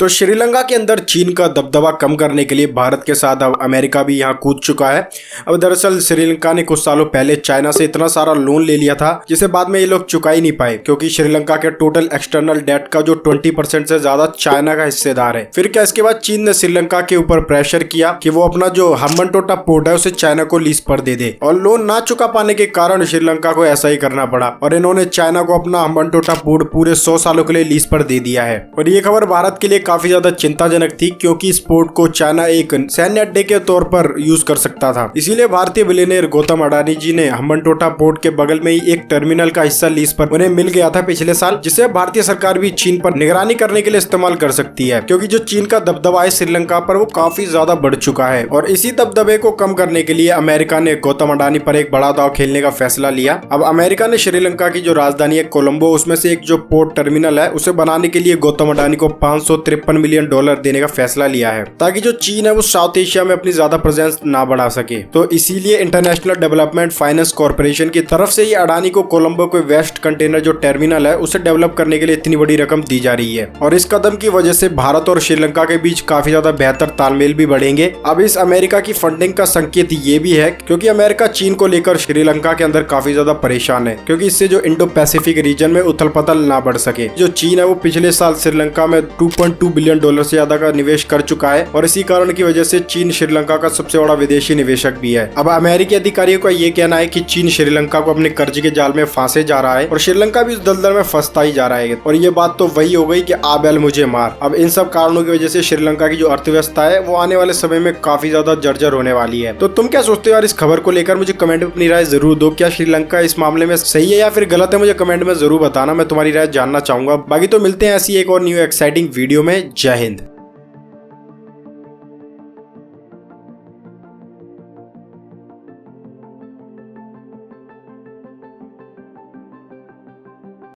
तो श्रीलंका के अंदर चीन का दबदबा कम करने के लिए भारत के साथ अब अमेरिका भी यहां कूद चुका है। अब दरअसल श्रीलंका ने कुछ सालों पहले चाइना से इतना सारा लोन ले लिया था जिसे बाद में ये लोग चुका ही नहीं पाए, क्योंकि श्रीलंका के टोटल एक्सटर्नल डेट का जो 20% से ज्यादा चाइना का हिस्सेदार है। फिर क्या इसके बाद चीन ने श्रीलंका के ऊपर प्रेशर किया कि वो अपना जो हम्बनटोटा पोर्ट है उसे चाइना को लीज पर दे दे, और लोन ना चुका पाने के कारण श्रीलंका को ऐसा ही करना पड़ा और इन्होंने चाइना को अपना हम्बनटोटा पोर्ट पूरे 100 सालों के लिए लीज पर दे दिया है। और ये खबर भारत के लिए काफी ज्यादा चिंताजनक थी, क्योंकि इस पोर्ट को चाइना एक सैन्य अड्डे के तौर पर यूज कर सकता था। इसीलिए भारतीय बिलियनियर गौतम अडानी जी ने हम्बनटोटा पोर्ट के बगल में ही एक टर्मिनल का हिस्सा लीज पर उन्हें मिल गया था पिछले साल, जिसे भारतीय सरकार भी चीन पर निगरानी करने के लिए इस्तेमाल कर सकती है, क्योंकि जो चीन का दबदबा है श्रीलंका पर वो काफी ज्यादा बढ़ चुका है। और इसी दबदबे को कम करने के लिए अमेरिका ने गौतम अडानी पर एक बड़ा दांव खेलने का फैसला लिया। अब अमेरिका ने श्रीलंका की जो राजधानी है कोलंबो, उसमें से एक जो पोर्ट टर्मिनल है उसे बनाने के लिए गौतम अडानी को $553 मिलियन देने का फैसला लिया है, ताकि जो चीन है वो साउथ एशिया में अपनी ज्यादा प्रेजेंस ना बढ़ा सके। तो इसीलिए इंटरनेशनल डेवलपमेंट फाइनेंस कॉर्पोरेशन की तरफ से ही अडानी को कोलंबो के वेस्ट कंटेनर जो टर्मिनल है उसे डेवलप करने के लिए इतनी बड़ी रकम दी जा रही है। और इस कदम की वजह से भारत और श्रीलंका के बीच काफी ज्यादा बेहतर तालमेल भी बढ़ेंगे। अब इस अमेरिका की फंडिंग का संकेत ये भी है, क्योंकि अमेरिका चीन को लेकर श्रीलंका के अंदर काफी ज्यादा परेशान है, क्योंकि इससे जो इंडो पैसिफिक रीजन में उथल पथल ना बढ़ सके। जो चीन है वो पिछले साल श्रीलंका में $2.2 बिलियन से ज्यादा का निवेश कर चुका है, और इसी कारण की वजह से चीन श्रीलंका का सबसे बड़ा विदेशी निवेशक भी है। अब अमेरिकी अधिकारियों का ये कहना है कि चीन श्रीलंका को अपने कर्ज के जाल में फांसे जा रहा है और श्रीलंका भी उस दलदल में फंसता ही जा रहा है। और ये बात तो वही हो गई कि आ बैल मुझे मार। अब इन सब कारणों की वजह से श्रीलंका की जो अर्थव्यवस्था है वो आने वाले समय में काफी ज्यादा जर्जर होने वाली है। तो तुम क्या सोचते हो यार इस खबर को लेकर? मुझे कमेंट में अपनी राय जरूर दो। क्या श्रीलंका इस मामले में सही है या फिर गलत है? मुझे कमेंट में जरूर बताना, मैं तुम्हारी राय जानना चाहूंगा। बाकी तो मिलते हैं ऐसी एक और न्यू एक्साइटिंग वीडियो में। जय हिंद।